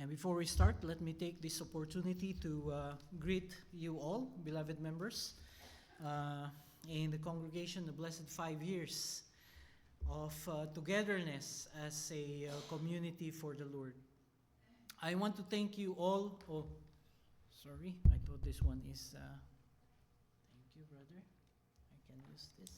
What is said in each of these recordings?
And before we start, let me take this opportunity to greet you all, beloved members, uh, in the congregation, the blessed 5 years of togetherness as a community for the Lord. I want to thank you all. Oh, sorry, I thought this one is. Thank you, brother. I can use this.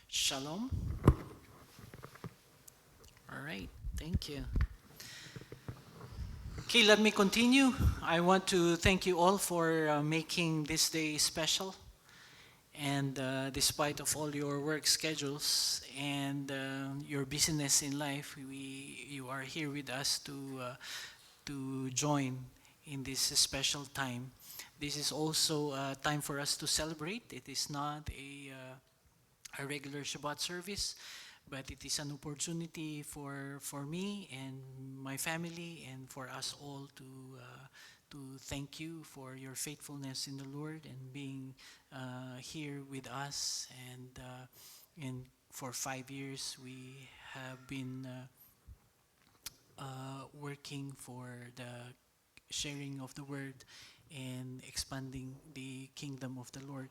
Shalom. All right, thank you. Okay, let me continue. I want to thank you all for making this day special. And despite of all your work schedules and your busyness in life, you are here with us to join in this special time. This is also a time for us to celebrate. It is not a regular Shabbat service, but it is an opportunity for me and my family and for us all to thank you for your faithfulness in the Lord and being here with us. And for 5 years, we have been working for the sharing of the word and expanding the kingdom of the Lord.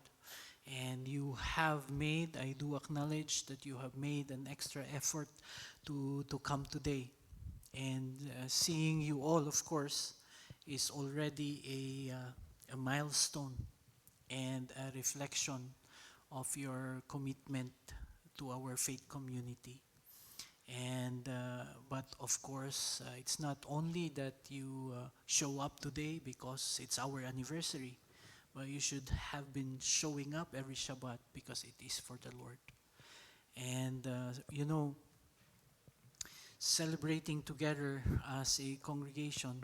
And you have made, I do acknowledge that you have made an extra effort to come today. And seeing you all, of course, is already a milestone and a reflection of your commitment to our faith community. And but of course, it's not only that you show up today because it's our anniversary, but you should have been showing up every Shabbat because it is for the Lord. And celebrating together as a congregation,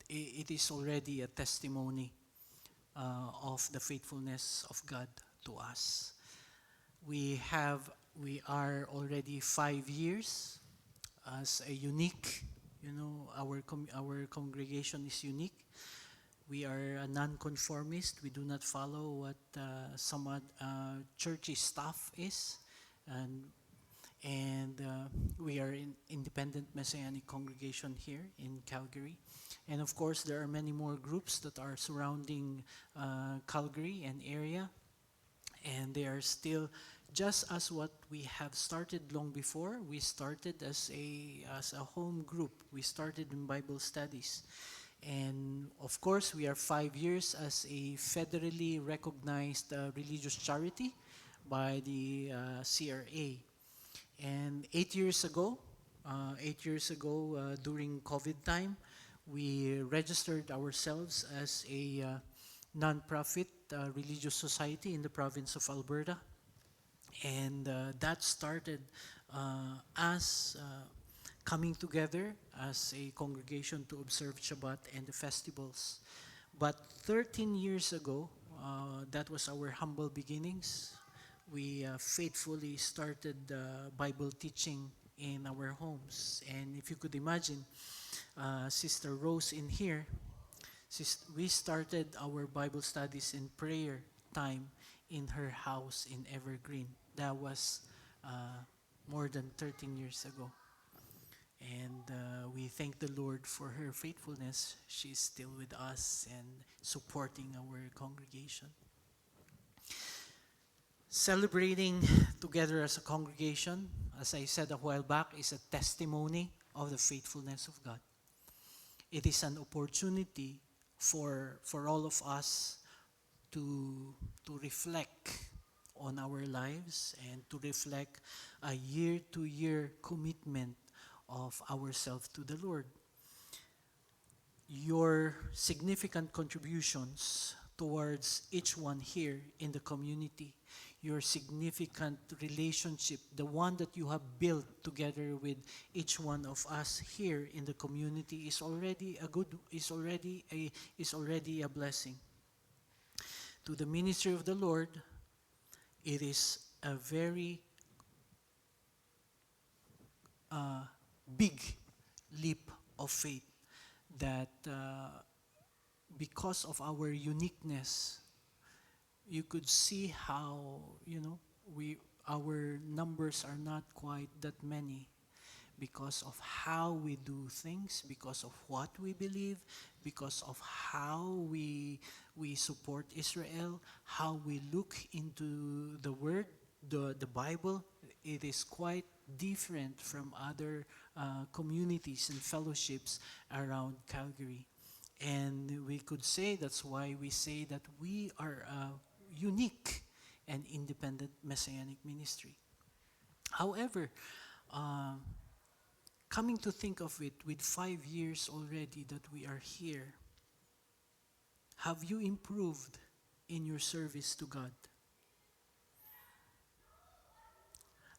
it is already a testimony of the faithfulness of God to us. We are already 5 years as a unique, our congregation is unique. We are a non-conformist. We do not follow what some churchy stuff is, and we are an independent Messianic congregation here in Calgary. And of course, there are many more groups that are surrounding Calgary and area, and they are still just as what we have started long before. We started as a home group. We started in Bible studies. And of course, we are 5 years as a federally recognized religious charity by the CRA. And 8 years ago, during COVID time, we registered ourselves as a non-profit religious society in the province of Alberta. And that started as coming together as a congregation to observe Shabbat and the festivals. But 13 years ago, that was our humble beginnings. We faithfully started Bible teaching in our homes. And if you could imagine, Sister Rose in here, we started our Bible studies in prayer time in her house in Evergreen. That was more than 13 years ago. And we thank the Lord for her faithfulness. She's still with us and supporting our congregation. Celebrating together as a congregation, as I said a while back, is a testimony of the faithfulness of God. It is an opportunity for all of us to reflect on our lives and to reflect a year-to-year commitment of ourselves to the Lord. Your significant contributions towards each one here in the community, your significant relationship, the one that you have built together with each one of us here in the community is already a blessing. To the ministry of the Lord, it is a very big leap of faith that because of our uniqueness, you could see how, our numbers are not quite that many because of how we do things, because of what we believe, because of how we support Israel, how we look into the Word, the Bible. It is quite different from other communities and fellowships around Calgary. And we could say that's why we say that we are a unique and independent messianic ministry. However, uh, coming to think of it, with 5 years already that we are here, have you improved in your service to God?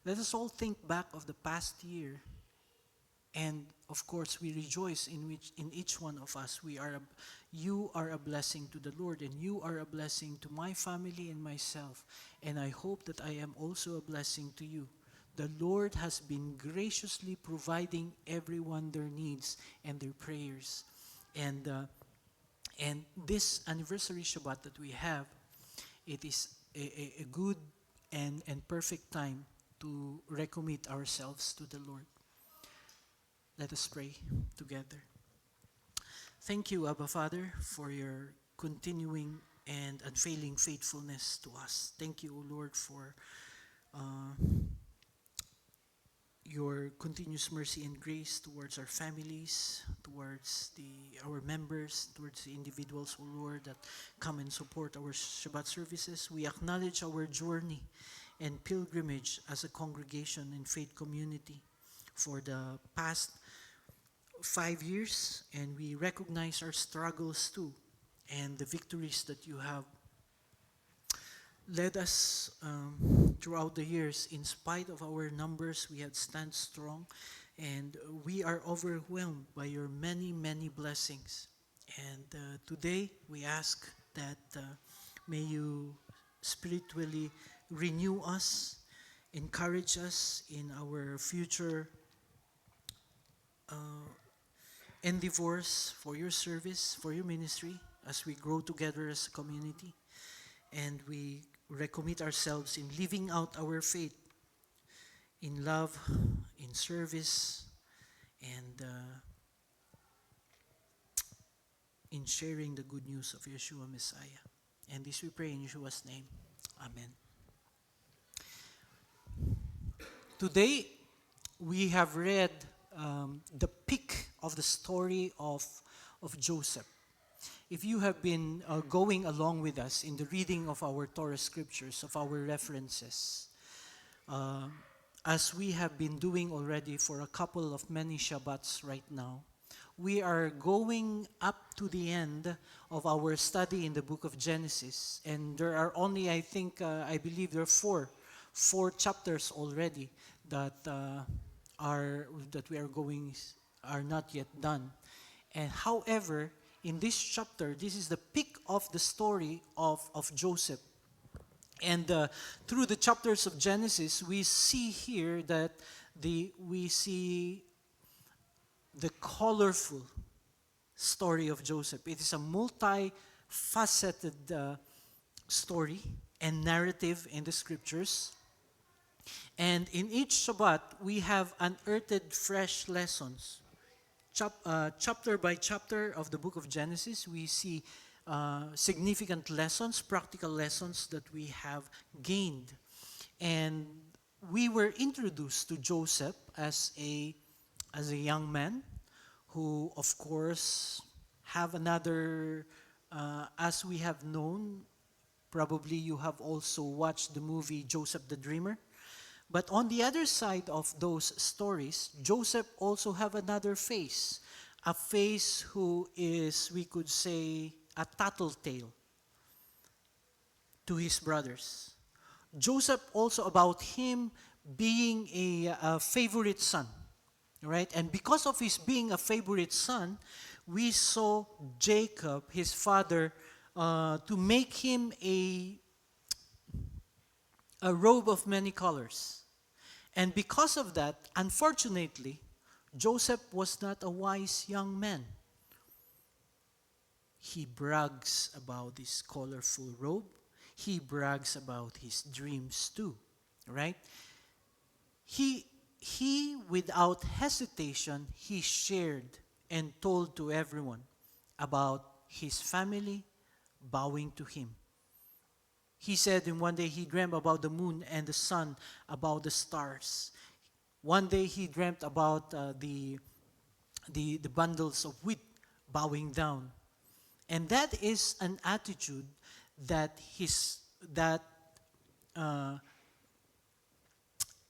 Let us all think back of the past year, and of course we rejoice in each one of us. You are a blessing to the Lord, and you are a blessing to my family and myself, and I hope that I am also a blessing to you. The Lord has been graciously providing everyone their needs and their prayers. And this anniversary Shabbat that we have, it is a good and perfect time to recommit ourselves to the Lord. Let us pray together. Thank you, Abba Father, for your continuing and unfailing faithfulness to us. Thank you, O Lord, for your continuous mercy and grace towards our families, towards our members, towards the individuals, O Lord, that come and support our Shabbat services. We acknowledge our journey and pilgrimage as a congregation and faith community for the past 5 years, and we recognize our struggles too, and the victories that you have led us throughout the years. In spite of our numbers, we have stand strong, and we are overwhelmed by your many, many blessings. And today, we ask that may you spiritually renew us, encourage us in our future endeavors for your service, for your ministry, as we grow together as a community. And we recommit ourselves in living out our faith in love, in service, and in sharing the good news of Yeshua Messiah. And this we pray in Yeshua's name. Amen. Today, we have read the peak of the story of Joseph. If you have been going along with us in the reading of our Torah scriptures, of our references, as we have been doing already for a couple of many Shabbats right now, we are going up to the end of our study in the book of Genesis. And there are only, I believe there are four chapters already that are not yet done. And however, in this chapter, this is the peak of the story of Joseph. And through the chapters of Genesis, we see here that we see the colorful story of Joseph. It is a multifaceted story and narrative in the scriptures. And in each Shabbat, we have unearthed fresh lessons. Chapter by chapter of the book of Genesis, we see significant lessons, practical lessons that we have gained. And we were introduced to Joseph as a young man who, of course, have another, as we have known, probably you have also watched the movie Joseph the Dreamer. But on the other side of those stories, Joseph also have another face, a face who is, we could say, a tattletale to his brothers. Joseph also about him being a favorite son, right? And because of his being a favorite son, we saw Jacob, his father, to make him a robe of many colors. And because of that, unfortunately, Joseph was not a wise young man. he brags about his colorful robe. He brags about his dreams too, right? He without hesitation, he shared and told to everyone about his family bowing to him. He said in one day he dreamt about the moon and the sun, about the stars. One day he dreamt about the bundles of wheat bowing down. And that is an attitude that uh,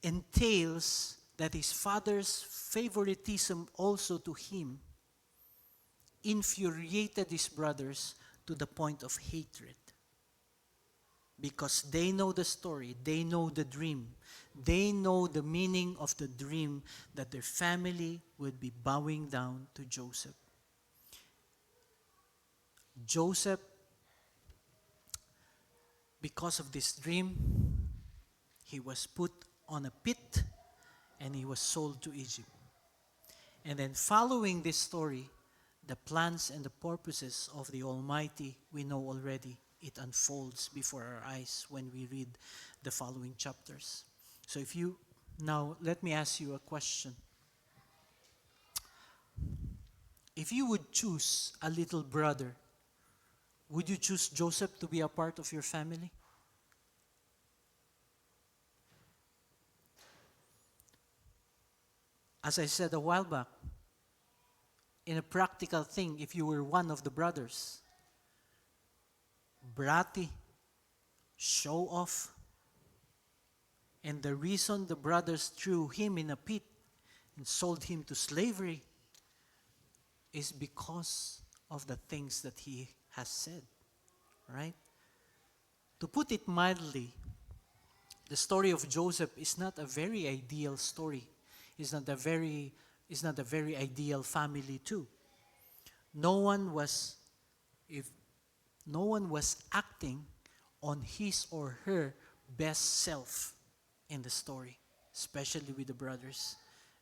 entails that his father's favoritism also to him infuriated his brothers to the point of hatred. Because they know the story, they know the dream, they know the meaning of the dream that their family would be bowing down to Joseph. Joseph, because of this dream, he was put on a pit and he was sold to Egypt. And then following this story, the plans and the purposes of the Almighty, we know already. It unfolds before our eyes when we read the following chapters. So now let me ask you a question. If you would choose a little brother, would you choose Joseph to be a part of your family? As I said a while back, in a practical thing, if you were one of the brothers, bratty, show off, and the reason the brothers threw him in a pit and sold him to slavery is because of the things that he has said, right? To put it mildly, the story of Joseph is not a very ideal story. It's not a very ideal family too. No one was acting on his or her best self in the story, especially with the brothers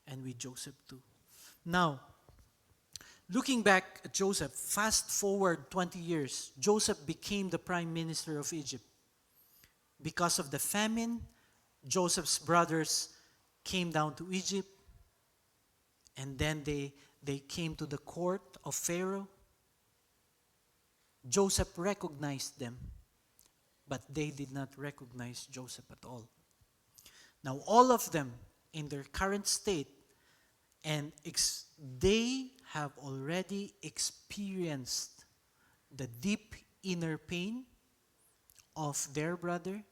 and with Joseph too. Now, looking back at Joseph, fast forward 20 years, Joseph became the prime minister of Egypt. Because of the famine, Joseph's brothers came down to Egypt, and then they came to the court of Pharaoh. Joseph recognized them, but they did not recognize Joseph at all. Now, all of them in their current state, and they have already experienced the deep inner pain of their brother,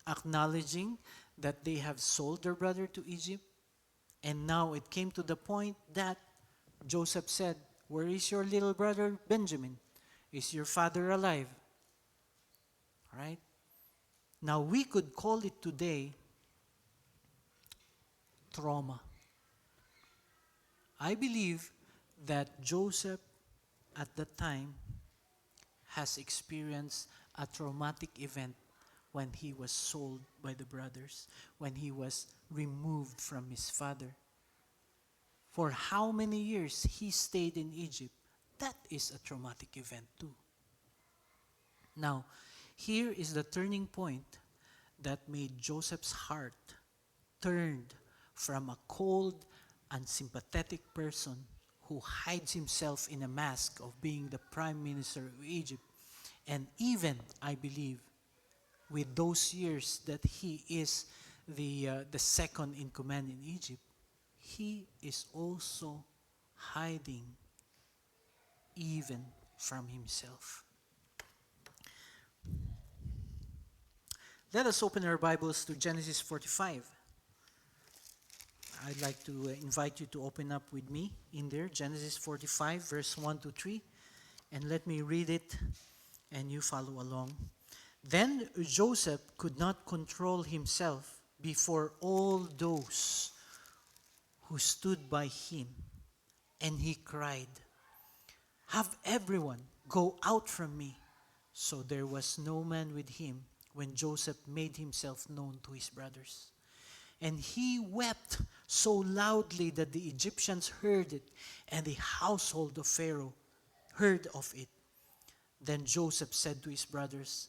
acknowledging that they have sold their brother to Egypt. And now it came to the point that Joseph said, "Where is your little brother Benjamin? Is your father alive?" All right? Now we could call it today trauma. I believe that Joseph at the time has experienced a traumatic event when he was sold by the brothers, when he was removed from his father. For how many years he stayed in Egypt, that is a traumatic event too. Now, here is the turning point that made Joseph's heart turned from a cold, unsympathetic person who hides himself in a mask of being the prime minister of Egypt. And even, I believe, with those years that he is the second in command in Egypt, he is also hiding even from himself. Let us open our Bibles to Genesis 45. I'd like to invite you to open up with me in there, Genesis 45, verse 1 to 3. And let me read it, and you follow along. Then Joseph could not control himself before all those who stood by him, and he cried, "Have everyone go out from me." So there was no man with him when Joseph made himself known to his brothers. And he wept so loudly that the Egyptians heard it, and the household of Pharaoh heard of it. Then Joseph said to his brothers,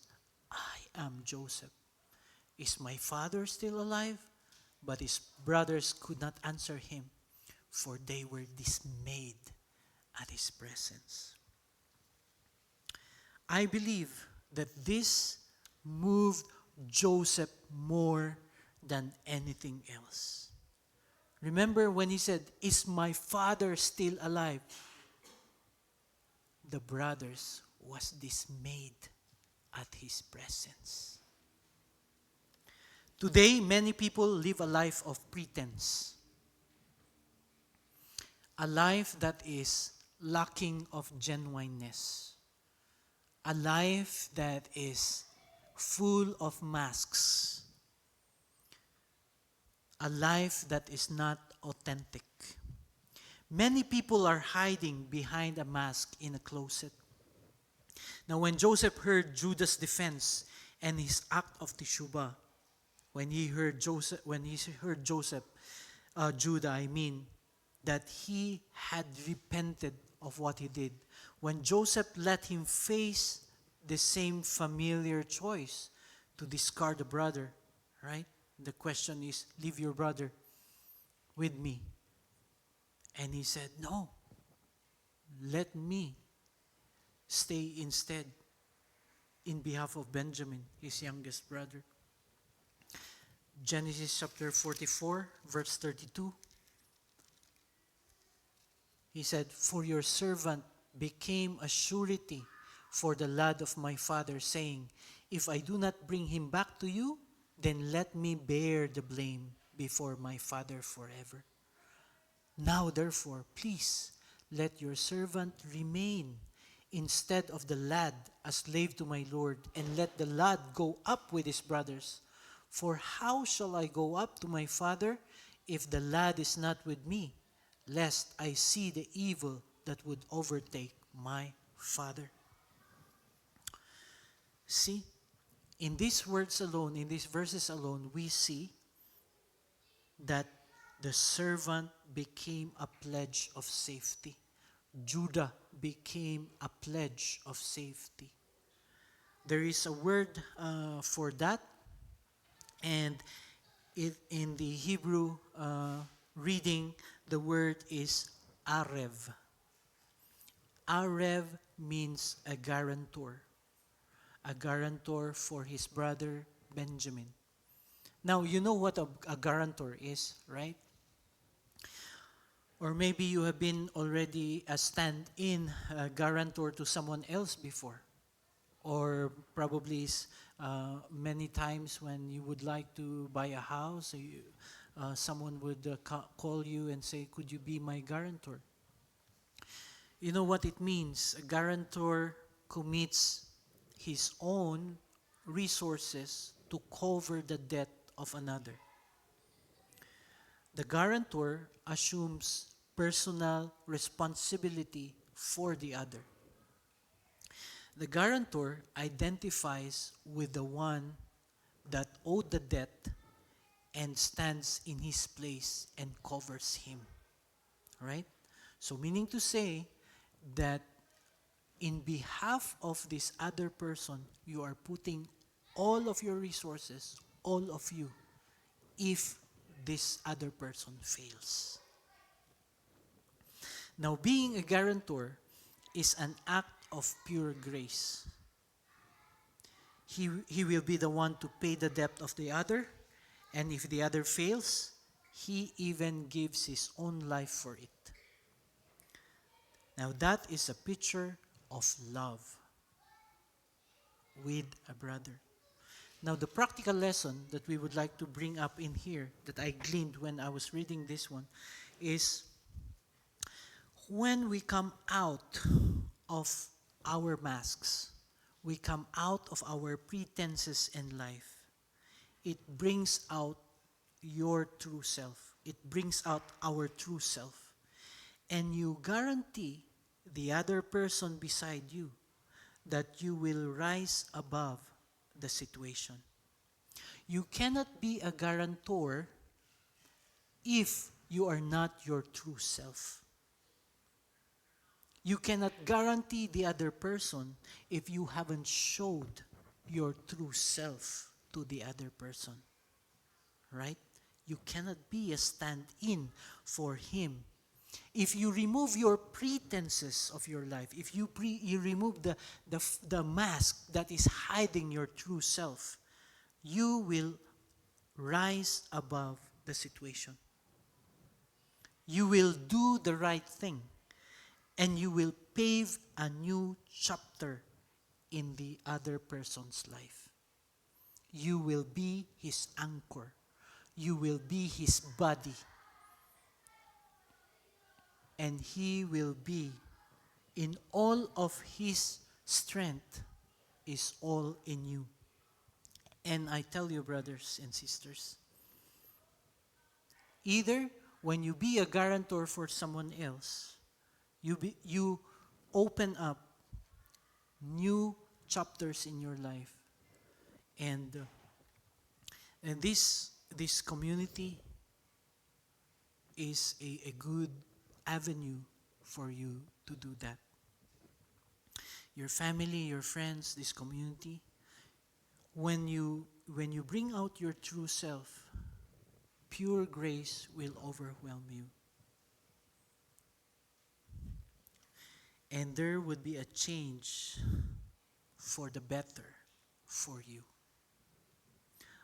I am Joseph. Is my father still alive? But his brothers could not answer him, for they were dismayed at his presence. I believe that this moved Joseph more than anything else. Remember when he said, is my father still alive? The brothers was dismayed at his presence. Today, many people live a life of pretense. A life that is lacking of genuineness. A life that is full of masks. A life that is not authentic. Many people are hiding behind a mask in a closet. Now, when Joseph heard Judah's defense and his act of teshuvah, when he heard Judah, that he had repented of what he did. When Joseph let him face the same familiar choice to discard a brother, right? The question is, leave your brother with me. And he said, no, let me stay instead in behalf of Benjamin, his youngest brother. Genesis chapter 44, verse 32. He said, for your servant became a surety for the lad of my father, saying, if I do not bring him back to you, then let me bear the blame before my father forever. Now therefore, please, let your servant remain instead of the lad a slave to my lord, and let the lad go up with his brothers. For how shall I go up to my father if the lad is not with me, lest I see the evil that would overtake my father? See, in these words alone, in these verses alone, we see that the servant became a pledge of safety. Judah became a pledge of safety. There is a word for that, and in the Hebrew reading, the word is arev. Arev means a guarantor for his brother Benjamin. Now, you know what a guarantor is, right? Or maybe you have been already a stand-in guarantor to someone else before. Or probably many times when you would like to buy a house, someone would call you and say, could you be my guarantor? You know what it means? A guarantor commits his own resources to cover the debt of another. The guarantor assumes personal responsibility for the other. The guarantor identifies with the one that owed the debt and stands in his place and covers him. Right? So meaning to say that in behalf of this other person, you are putting all of your resources, all of you, if this other person fails. Now, being a guarantor is an act of pure grace. He will be the one to pay the debt of the other, and if the other fails, he even gives his own life for it. Now, that is a picture of love with a brother. Now, the practical lesson that we would like to bring up in here, that I gleaned when I was reading this one, is when we come out of our masks, we come out of our pretenses in life, it brings out your true self. It brings out our true self. And you guarantee the other person beside you that you will rise above the situation. You cannot be a guarantor if you are not your true self. You cannot guarantee the other person if you haven't showed your true self to the other person. Right? You cannot be a stand-in for him. If you remove your pretenses of your life, if you remove the mask that is hiding your true self, you will rise above the situation. You will do the right thing, and you will pave a new chapter in the other person's life. You will be his anchor. You will be his body. And he will be, in all of his strength, is all in you. And I tell you, brothers and sisters, either when you be a guarantor for someone else, you open up new chapters in your life, and this community is a good avenue for you to do that. Your family, your friends, this community, when you bring out your true self, pure grace will overwhelm you. And there would be a change for the better for you.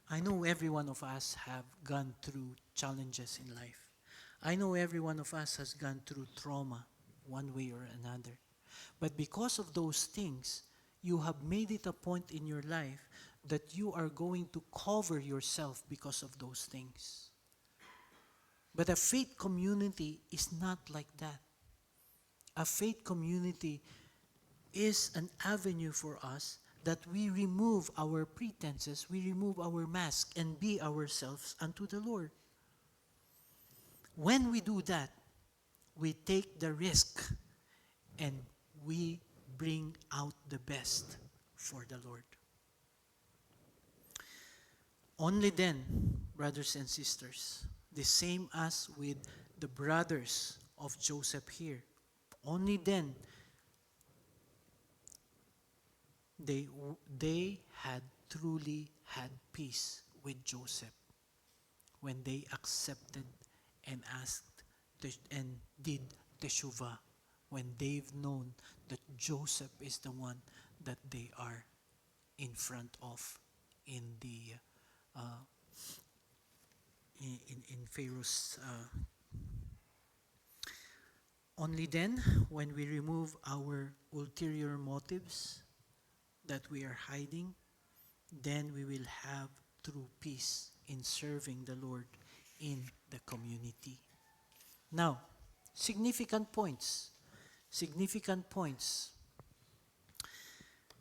I know every one of us have gone through challenges in life. I know every one of us has gone through trauma one way or another. But because of those things, you have made it a point in your life that you are going to cover yourself because of those things. But a faith community is not like that. A faith community is an avenue for us that we remove our pretenses, we remove our mask, and be ourselves unto the Lord. When we do that, we take the risk and we bring out the best for the Lord. Only then, brothers and sisters, the same as with the brothers of Joseph here, only then they had truly had peace with Joseph when they accepted and asked and did teshuvah, when they've known that Joseph is the one that they are in front of in the in Pharaoh's. Only then, when we remove our ulterior motives that we are hiding, then we will have true peace in serving the Lord in the community. Now, significant points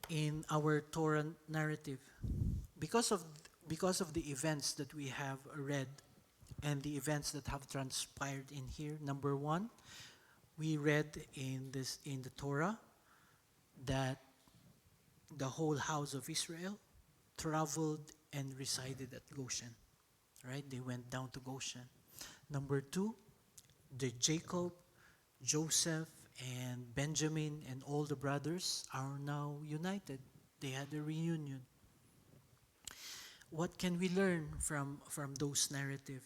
in our Torah narrative. Because of the events that we have read and the events that have transpired in here, number one, we read in the Torah that the whole house of Israel traveled and resided at Goshen. Right? They went down to Goshen. Number two, Jacob, Joseph, and Benjamin and all the brothers are now united. They had a reunion. What can we learn from those narratives?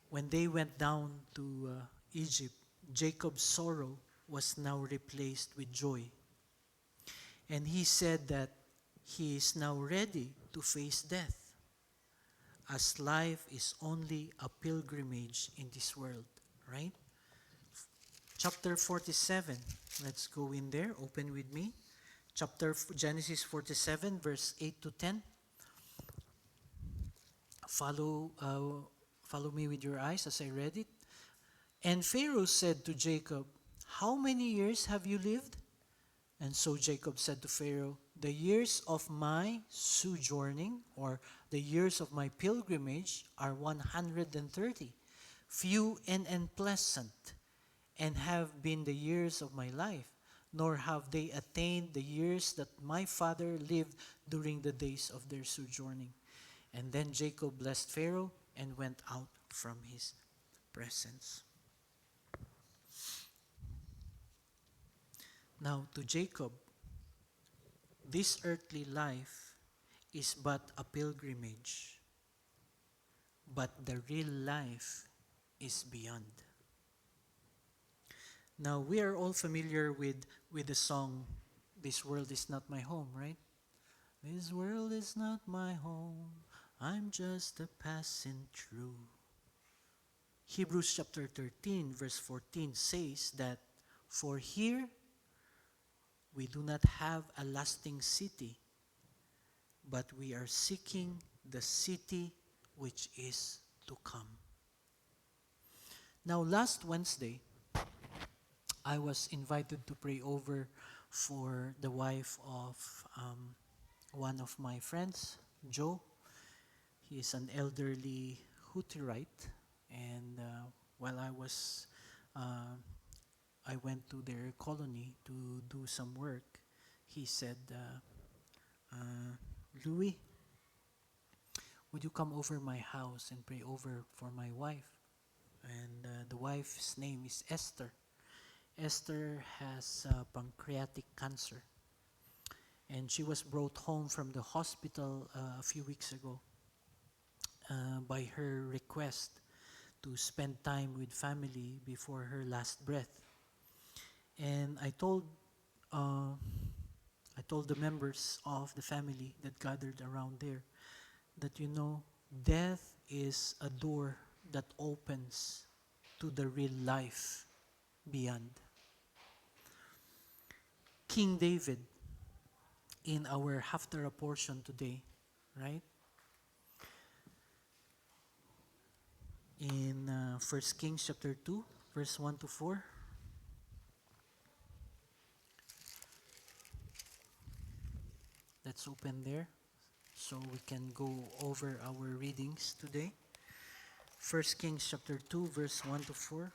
When they went down to Egypt, Jacob's sorrow was now replaced with joy. And he said that he is now ready to face death, as life is only a pilgrimage in this world, right? Chapter 47, let's go in there, open with me. Genesis 47, verse 8 to 10. Follow me with your eyes as I read it. And Pharaoh said to Jacob, "How many years have you lived?" And so Jacob said to Pharaoh, "The years of my sojourning, or the years of my pilgrimage, are 130, few and unpleasant, and have been the years of my life, nor have they attained the years that my father lived during the days of their sojourning." And then Jacob blessed Pharaoh and went out from his presence. Now, to Jacob, this earthly life is but a pilgrimage, but the real life is beyond. Now, we are all familiar with the song, This World Is Not My Home, right? This world is not my home, I'm just a passing through. Hebrews chapter 13, verse 14 says that, for here we do not have a lasting city, but we are seeking the city which is to come. Now, last Wednesday, I was invited to pray over for the wife of one of my friends, Joe. He is an elderly Hutterite, and while uh, I went to their colony to do some work. He said, Louis, would you come over my house and pray over for my wife? And the wife's name is Esther. Esther has pancreatic cancer, and she was brought home from the hospital a few weeks ago by her request to spend time with family before her last breath. And uh, I told the members of the family that gathered around there that, death is a door that opens to the real life beyond. King David, in our Haftarah portion today, right? In 1 Kings chapter 2, verse 1 to 4. Let's open there so we can go over our readings today. 1 Kings chapter 2, verse 1 to 4.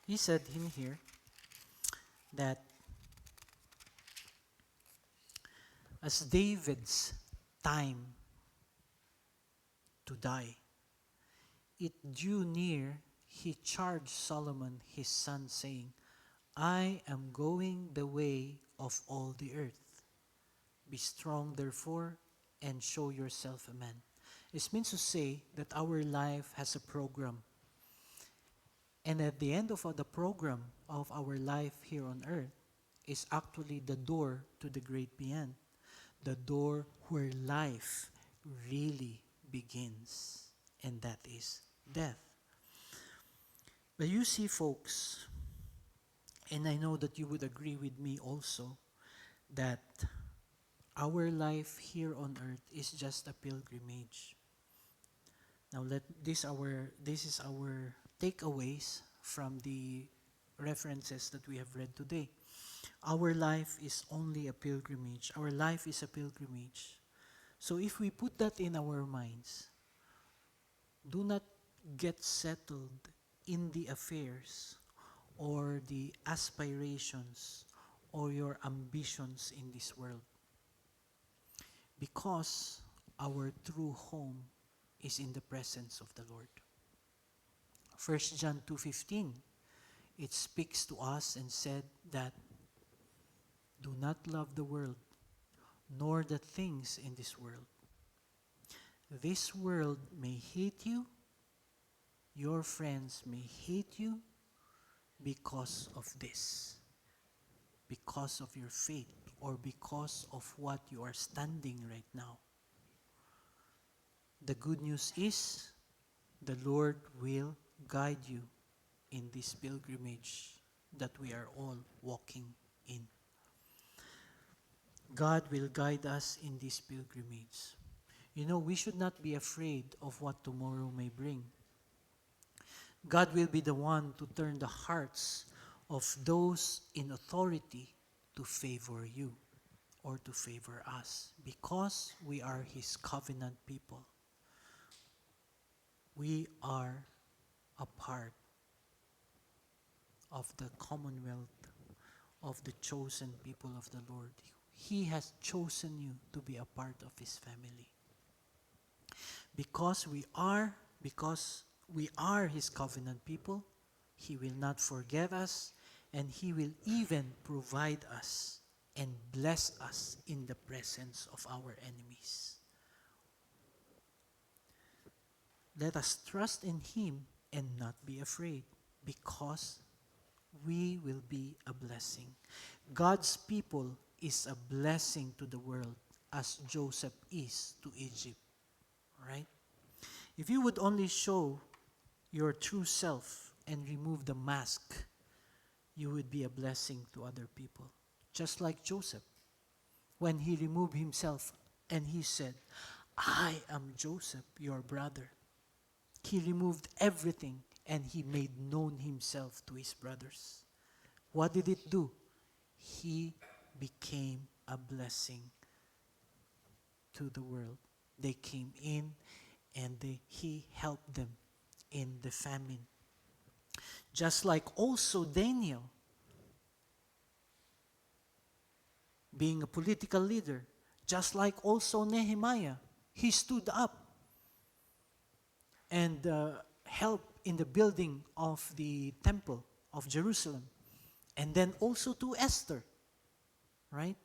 He said in here that as David's time to die, it drew near, he charged Solomon his son, saying, I am going the way of all the earth. Be strong, therefore, and show yourself a man. This means to say that our life has a program. And at the end of the program of our life here on earth is actually the door to the great beyond. The door where life really begins. And that is death. But you see, folks, and I know that you would agree with me also, that our life here on earth is just a pilgrimage. Now this is our takeaways from the references that we have read today. Our life is only a pilgrimage. Our life is a pilgrimage. So if we put that in our minds, do not get settled in the affairs or the aspirations or your ambitions in this world, because our true home is in the presence of the Lord. 1 John 2:15, it speaks to us and said that do not love the world, nor the things in this world. This world may hate you, your friends may hate you because of this, because of your faith, or because of what you are standing right now. The good news is the Lord will guide you in this pilgrimage that we are all walking in. God will guide us in this pilgrimage. We should not be afraid of what tomorrow may bring. God will be the one to turn the hearts of those in authority to favor you or to favor us, because we are His covenant people. We are a part of the commonwealth of the chosen people of the Lord. He has chosen you to be a part of His family. Because we are His covenant people, He will not forget us, and He will even provide us and bless us in the presence of our enemies. Let us trust in Him and not be afraid, because we will be a blessing. God's people is a blessing to the world, as Joseph is to Egypt. Right? If you would only show your true self and remove the mask, you would be a blessing to other people. Just like Joseph, when he removed himself and he said, I am Joseph, your brother. He removed everything and he made known himself to his brothers. What did it do? He became a blessing to the world. They came in and he helped them in the famine. Just like also Daniel, being a political leader, just like also Nehemiah, he stood up and helped in the building of the temple of Jerusalem. And then also to Esther, right?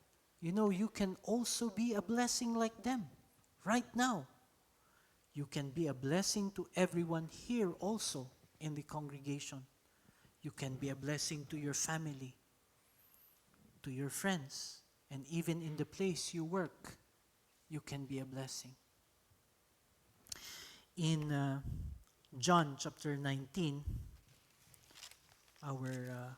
You know, you can also be a blessing like them right now. You can be a blessing to everyone here also in the congregation. You can be a blessing to your family, to your friends, and even in the place you work, you can be a blessing. In John chapter 19, our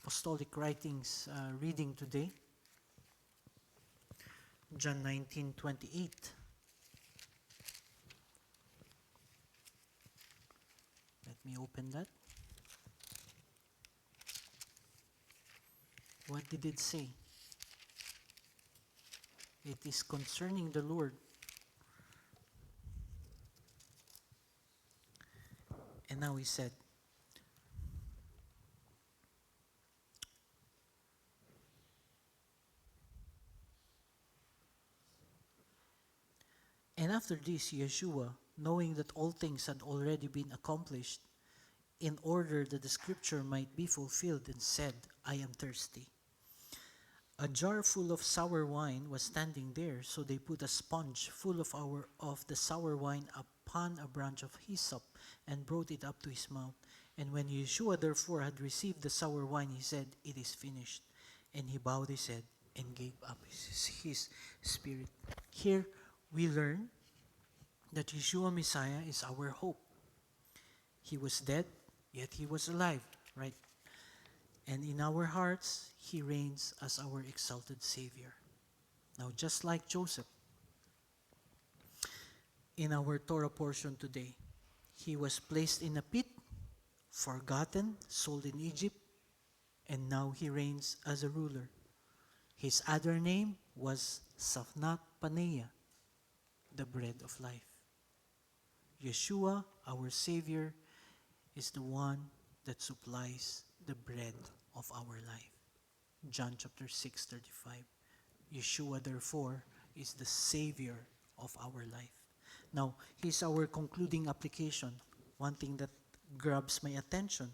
apostolic writings reading today, John 19:28. Let me open that. What did it say? It is concerning the Lord. And now he said, and after this, Yeshua, knowing that all things had already been accomplished, in order that the scripture might be fulfilled, and said, I am thirsty. A jar full of sour wine was standing there, so they put a sponge full of the sour wine upon a branch of hyssop and brought it up to his mouth. And when Yeshua therefore had received the sour wine, he said, It is finished. And he bowed his head and gave up his spirit. Here we learn that Yeshua Messiah is our hope. He was dead, yet he was alive, right? And in our hearts, he reigns as our exalted Savior. Now, just like Joseph, in our Torah portion today, he was placed in a pit, forgotten, sold in Egypt, and now he reigns as a ruler. His other name was Safnat Paneah, the bread of life. Yeshua, our Savior, is the one that supplies the bread of our life. John chapter 6:35. Yeshua, therefore, is the Savior of our life. Now, here's our concluding application. One thing that grabs my attention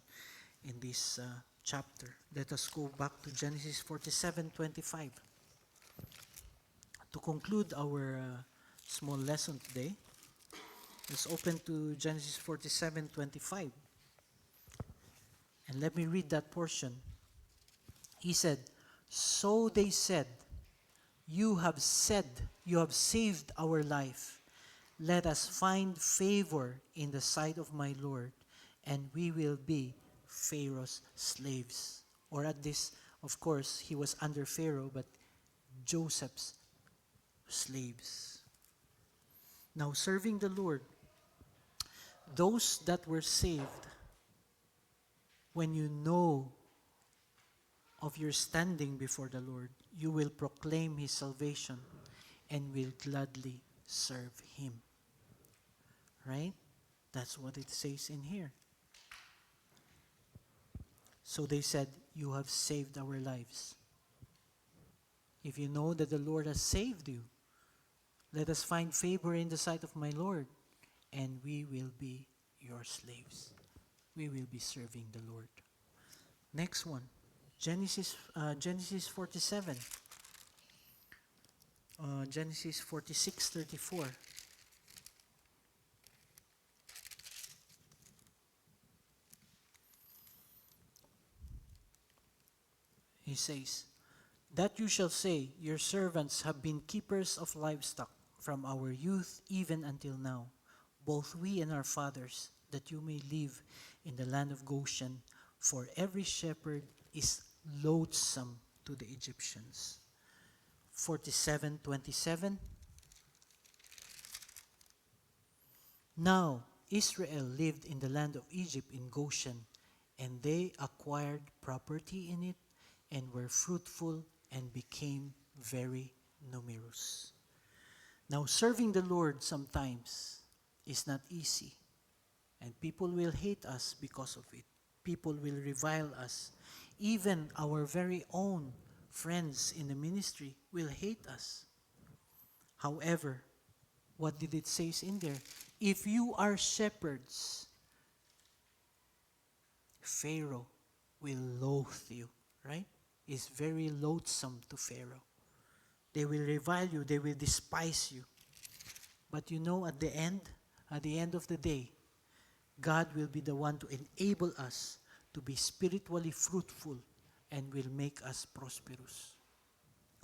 in this chapter. Let us go back to Genesis 47:25. To conclude our small lesson today, let's open to Genesis 47:25. And let me read that portion. He said, So they said, you have saved our life. Let us find favor in the sight of my Lord, and we will be Pharaoh's slaves. Or at this, of course, he was under Pharaoh, but Joseph's slaves. Now, serving the Lord, those that were saved, when you know of your standing before the Lord, you will proclaim His salvation and will gladly serve Him. Right? That's what it says in here. So they said, you have saved our lives. If you know that the Lord has saved you, Let us find favor in the sight of my Lord, and we will be your slaves. We will be serving the Lord. Next one, Genesis 47. Genesis 46:34. He says, "That you shall say, your servants have been keepers of livestock from our youth even until now, both we and our fathers, that you may live in the land of Goshen, for every shepherd is loathsome to the Egyptians." 47:27. Now Israel lived in the land of Egypt in Goshen, and they acquired property in it, and were fruitful and became very numerous. Now, serving the Lord sometimes is not easy, and people will hate us because of it. People will revile us. Even our very own friends in the ministry will hate us. However, what did it say in there? If you are shepherds, Pharaoh will loathe you, right? It's very loathsome to Pharaoh. They will revile you, they will despise you. But you know, at the end of the day, God will be the one to enable us to be spiritually fruitful and will make us prosperous.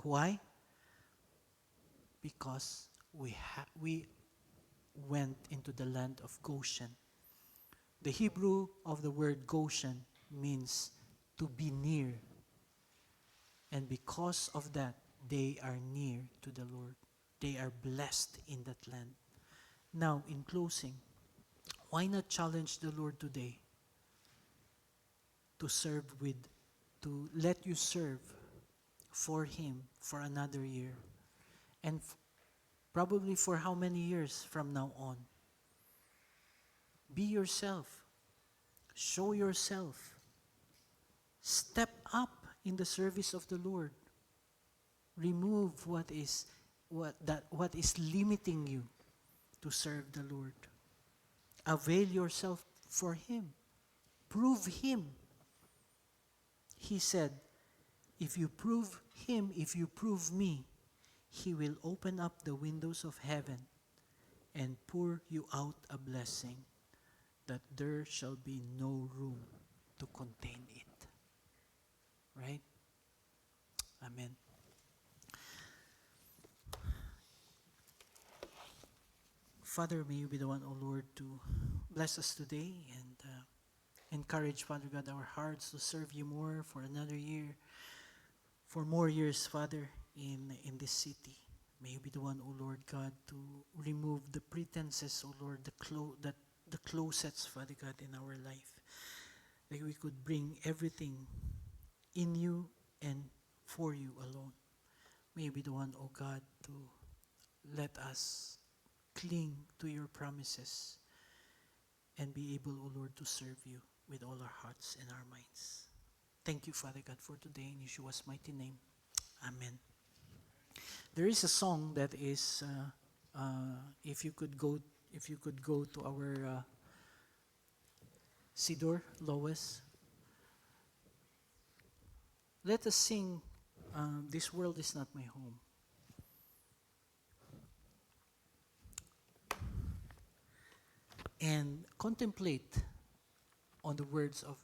Why? Because we went into the land of Goshen. The Hebrew of the word Goshen means to be near. And because of that, they are near to the Lord. They are blessed in that land. Now, in closing, why not challenge the Lord today to let you serve for Him for another year? And probably for how many years from now on? Be yourself. Show yourself. Step up in the service of the Lord. Remove what is limiting you to serve the Lord. Avail yourself for Him. Prove Him. He said, if you prove Him, if you prove me, He will open up the windows of heaven and pour you out a blessing that there shall be no room to contain it. Right? Amen. Father, may you be the one, O Lord, to bless us today and encourage, Father God, our hearts to serve you more for another year, for more years, Father, in this city. May you be the one, O Lord God, to remove the pretenses, O Lord, the closets, Father God, in our life. That we could bring everything in you and for you alone. May you be the one, O God, to let us cling to your promises and be able, O Lord, to serve you with all our hearts and our minds. Thank you, Father God, for today in Yeshua's mighty name. Amen. There is a song that is, if you could go to our Sidor, Lois. Let us sing, "This World Is Not My Home." And contemplate on the words of